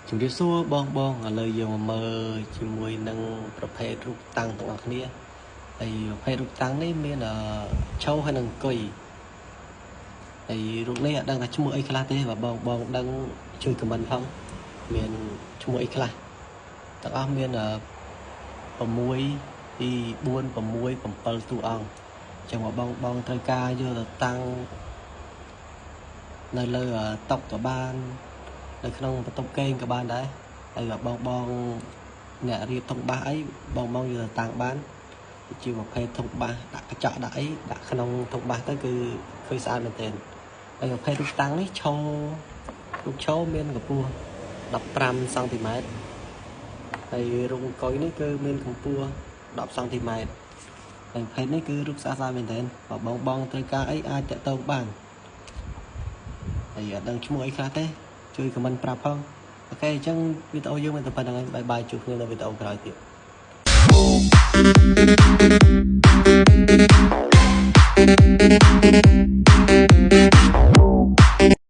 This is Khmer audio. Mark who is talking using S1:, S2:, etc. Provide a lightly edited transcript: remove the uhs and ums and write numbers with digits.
S1: ជំរាបសួរបងឥឡូវយើងមកមើលជាមួយនឹងប្រភេទរូបតាំងទាំងអស់គ្នាហើយប្រភេទរូបតាំងនេះមានឈរហើយនឹងអង្គុយហើយរូបនេះអត់ដឹងថាឈ្មោះអីខ្លះទេបើបងដឹងជួយខមមិនផងមានឈ្មោះអីខ្លះទាំងអស់មាន6ទី4 6 7តួអង្គចឹងមកបងត្រូវការយកទៅតាំងនៅលើតុក៏បាននៅក្នុងបន្ទប់គេងក៏បានដែរហើយបងអ្នករៀបធុងបាសអីបងយកទៅតាំងបានជាប្រភេទធុងបាសដាក់កញ្ចក់ដាក់អីដាក់ក្នុងធុងបាសទៅគឺឃើញស្អាតមែនទែនហើយប្រភេទរូបតាំងនេះរូបឈរមានកម្ពស់15សង់ទីម៉ែត្រហើយរូបអង្គុយនេះគឺមានកម្ពស់10សង់ទីម៉ែត្រហើយប្រភេទនេះគឺរូបស្អាតមែនទែនបើបងត្រូវការអីអាចតាក់ទងបានហើយអត់ដឹងឈ្មោះអីខ្លះទេជួយខមមិនប្រាប់ផងអូខេអញ្ចឹងវីដេអូយើងមានតែប៉ុណ្្នឹងហើយបាយជួបគ្នានៅវីដេអូក្រោយទៀត